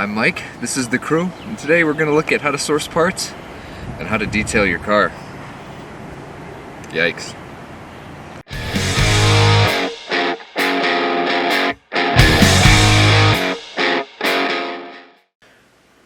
I'm Mike, this is the crew, and today we're going to look at how to source parts and how to detail your car. Yikes.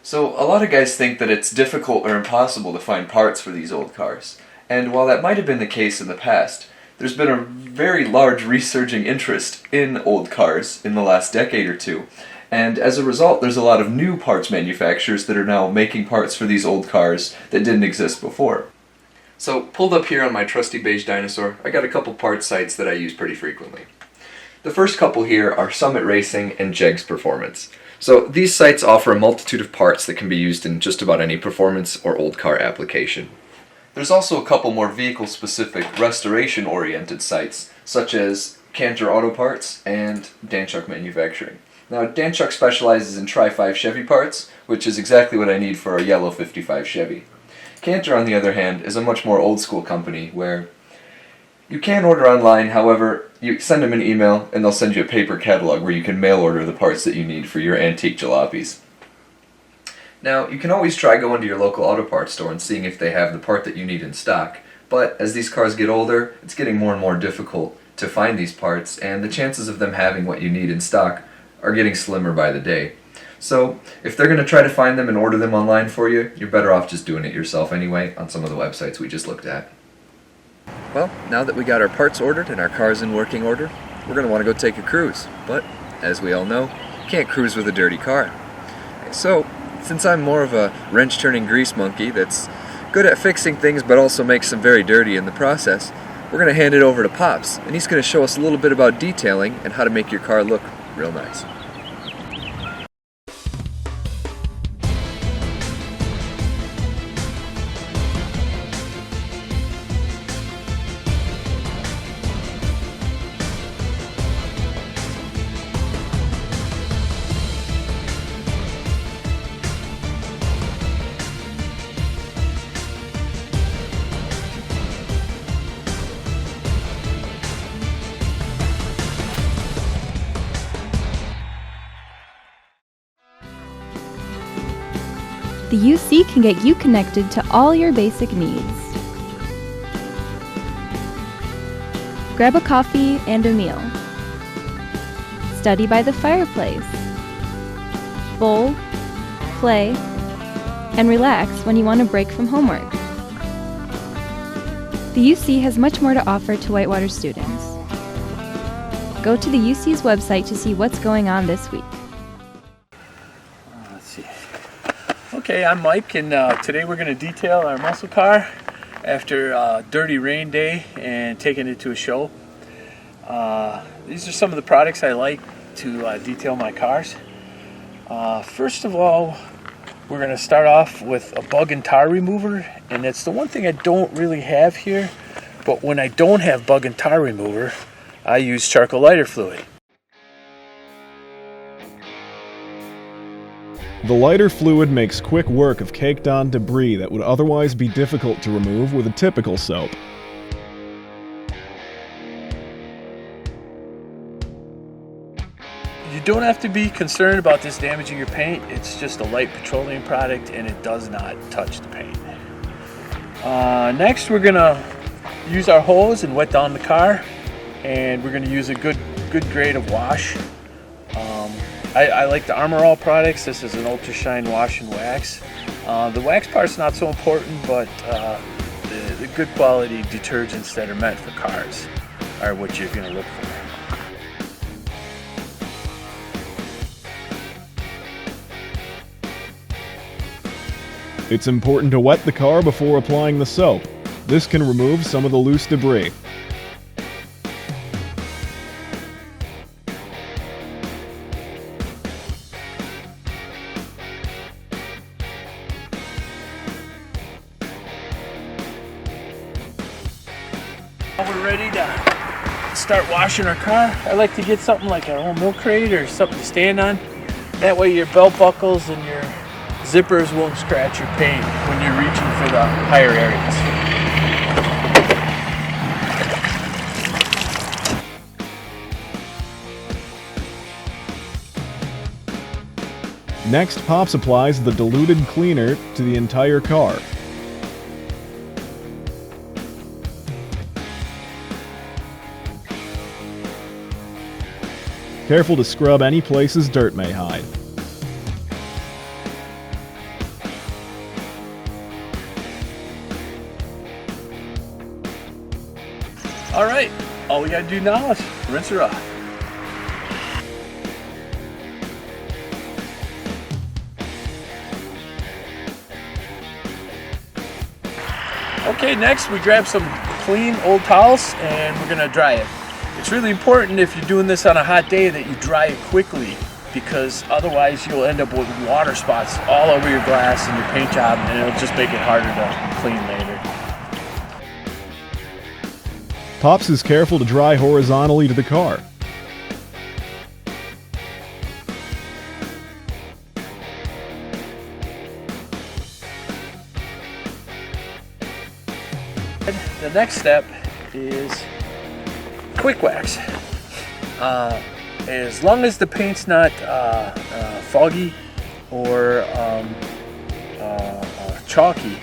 So a lot of guys think that it's difficult or impossible to find parts for these old cars. And while that might have been the case in the past, there's been a very large resurging interest in old cars in the last decade or two. And as a result, there's a lot of new parts manufacturers that are now making parts for these old cars that didn't exist before. So pulled up here on my trusty beige dinosaur, I got a couple parts sites that I use pretty frequently. The first couple here are Summit Racing and Jegs Performance. So these sites offer a multitude of parts that can be used in just about any performance or old car application. There's also a couple more vehicle-specific, restoration-oriented sites, such as Cantor Auto Parts and Danchuk Manufacturing. Now, Danchuk specializes in Tri-5 Chevy parts, which is exactly what I need for a yellow 55 Chevy. Cantor, on the other hand, is a much more old-school company where you can order online. However, you send them an email and they'll send you a paper catalog where you can mail order the parts that you need for your antique jalopies. Now, you can always try going to your local auto parts store and seeing if they have the part that you need in stock, but as these cars get older, it's getting more and more difficult to find these parts, and the chances of them having what you need in stock are getting slimmer by the day. So, if they're going to try to find them and order them online for you, you're better off just doing it yourself anyway on some of the websites we just looked at. Well, now that we got our parts ordered and our car's in working order, we're going to want to go take a cruise. But, as we all know, you can't cruise with a dirty car. So, since I'm more of a wrench-turning grease monkey that's good at fixing things but also makes them very dirty in the process, we're going to hand it over to Pops, and he's going to show us a little bit about detailing and how to make your car look real nice. The UC can get you connected to all your basic needs. Grab a coffee and a meal. Study by the fireplace. Bowl, play, and relax when you want to break from homework. The UC has much more to offer to Whitewater students. Go to the UC's website to see what's going on this week. Okay, I'm Mike, and today we're going to detail our muscle car after a dirty rain day and taking it to a show. These are some of the products I like to detail my cars. First of all, we're going to start off with a bug and tar remover, and it's the one thing I don't really have here, but when I don't have bug and tar remover, I use charcoal lighter fluid. The lighter fluid makes quick work of caked-on debris that would otherwise be difficult to remove with a typical soap. You don't have to be concerned about this damaging your paint. It's just a light petroleum product and it does not touch the paint. Next, we're going to use our hose and wet down the car, and we're going to use a good grade of wash. I like the Armor All products. This is an Ultra Shine Wash and Wax. The wax part's not so important, but the good quality detergents that are meant for cars are what you're going to look for. It's important to wet the car before applying the soap. This can remove some of the loose debris. We're ready to start washing our car. I like to get something like an old milk crate or something to stand on. That way your belt buckles and your zippers won't scratch your paint when you're reaching for the higher areas. Next, Pops applies the diluted cleaner to the entire car. Careful to scrub any places dirt may hide. All right, all we gotta do now is rinse her off. Okay, next we grab some clean old towels and we're gonna dry it. It's really important if you're doing this on a hot day that you dry it quickly, because otherwise you'll end up with water spots all over your glass and your paint job, and it'll just make it harder to clean later. Pops is careful to dry horizontally to the car. The next step is quick wax. As long as the paint's not foggy or chalky,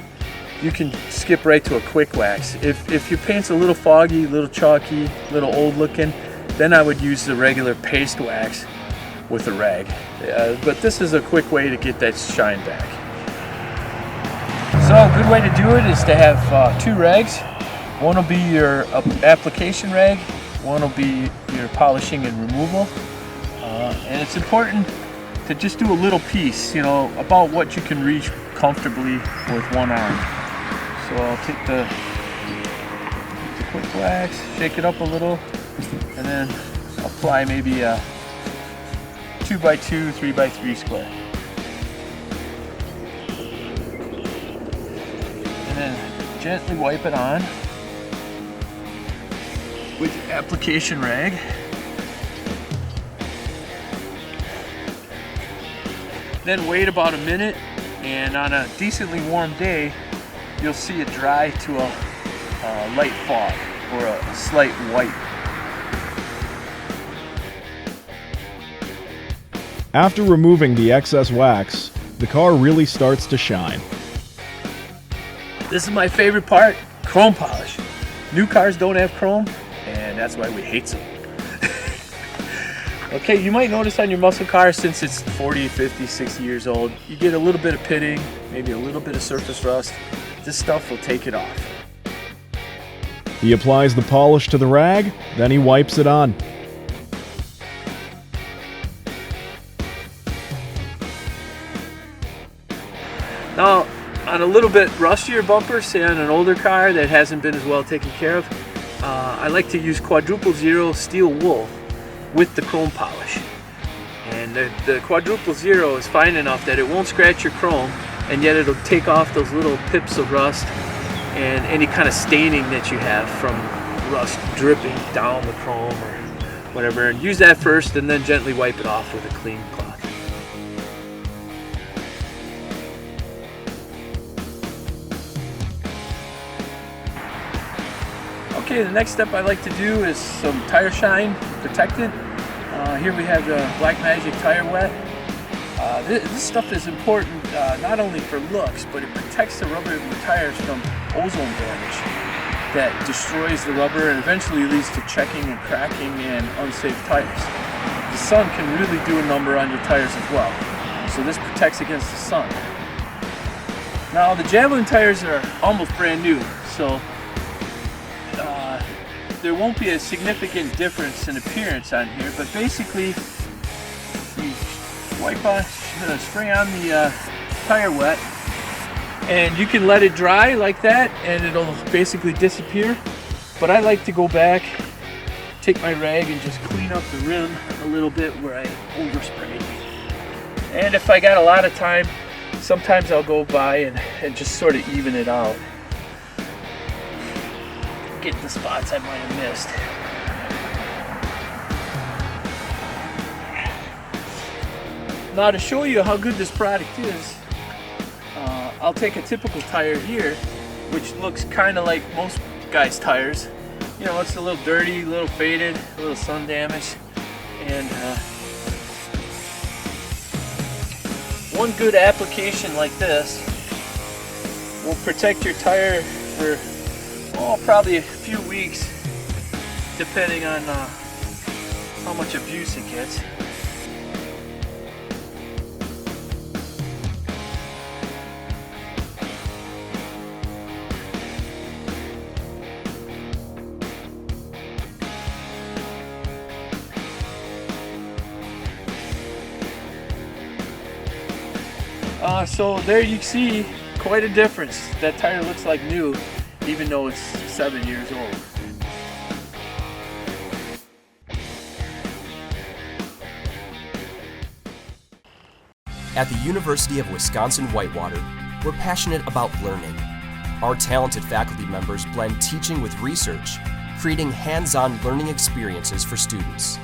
you can skip right to a quick wax. If your paint's a little foggy, a little chalky, a little old looking, then I would use the regular paste wax with a rag. But this is a quick way to get that shine back. So a good way to do it is to have two rags. One will be your application rag, one will be your polishing and removal. And it's important to just do a little piece, you know, about what you can reach comfortably with one arm. So I'll take the quick wax, shake it up a little, and then apply maybe a 2x2, 3x3 square. And then gently wipe it on with your application rag. Then wait about a minute, and on a decently warm day, you'll see it dry to a light fog or a slight white. After removing the excess wax, the car really starts to shine. This is my favorite part, chrome polish. New cars don't have chrome, and that's why we hate them. Okay, you might notice on your muscle car, since it's 40, 50, 60 years old, you get a little bit of pitting, maybe a little bit of surface rust. This stuff will take it off. He applies the polish to the rag, then he wipes it on. Now, on a little bit rustier bumper, say on an older car that hasn't been as well taken care of, I like to use quadruple zero steel wool with the chrome polish. And the quadruple zero is fine enough that it won't scratch your chrome, and yet it'll take off those little pips of rust and any kind of staining that you have from rust dripping down the chrome or whatever. And use that first and then gently wipe it off with a clean cloth. Okay, the next step I like to do is some tire shine protectant. Here we have the Black Magic Tire Wet. This stuff is important not only for looks, but it protects the rubber of your tires from ozone damage that destroys the rubber and eventually leads to checking and cracking and unsafe tires. The sun can really do a number on your tires as well, so this protects against the sun. Now the Javelin tires are almost brand new, so there won't be a significant difference in appearance on here, but basically you wipe on, spray on the tire wet, and you can let it dry like that and it'll basically disappear. But I like to go back, take my rag and just clean up the rim a little bit where I oversprayed. And if I got a lot of time, sometimes I'll go by and just sort of even it out. Get the spots I might have missed. Now to show you how good this product is, I'll take a typical tire here, which looks kind of like most guys' tires. You know, it's a little dirty, a little faded, a little sun damaged, and one good application like this will protect your tire for probably a few weeks, depending on how much abuse it gets. So there you see quite a difference. That tire looks like new, even though it's 7 years old. At the University of Wisconsin-Whitewater, we're passionate about learning. Our talented faculty members blend teaching with research, creating hands-on learning experiences for students.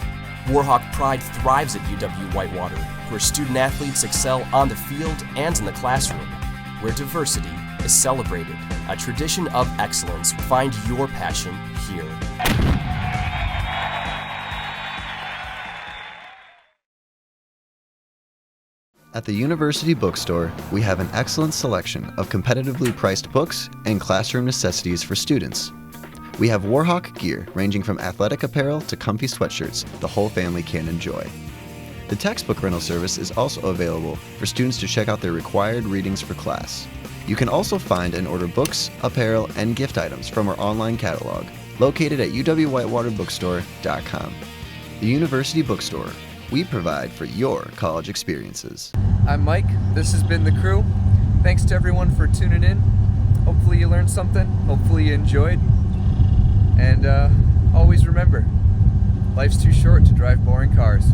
Warhawk Pride thrives at UW-Whitewater, where student-athletes excel on the field and in the classroom, where diversity is celebrated. A tradition of excellence. Find your passion here. At the University Bookstore, we have an excellent selection of competitively priced books and classroom necessities for students. We have Warhawk gear ranging from athletic apparel to comfy sweatshirts the whole family can enjoy. The textbook rental service is also available for students to check out their required readings for class. You can also find and order books, apparel, and gift items from our online catalog, located at uwwhitewaterbookstore.com. The University Bookstore. We provide for your college experiences. I'm Mike. This has been the crew. Thanks to everyone for tuning in. Hopefully you learned something. Hopefully you enjoyed. And always remember, life's too short to drive boring cars.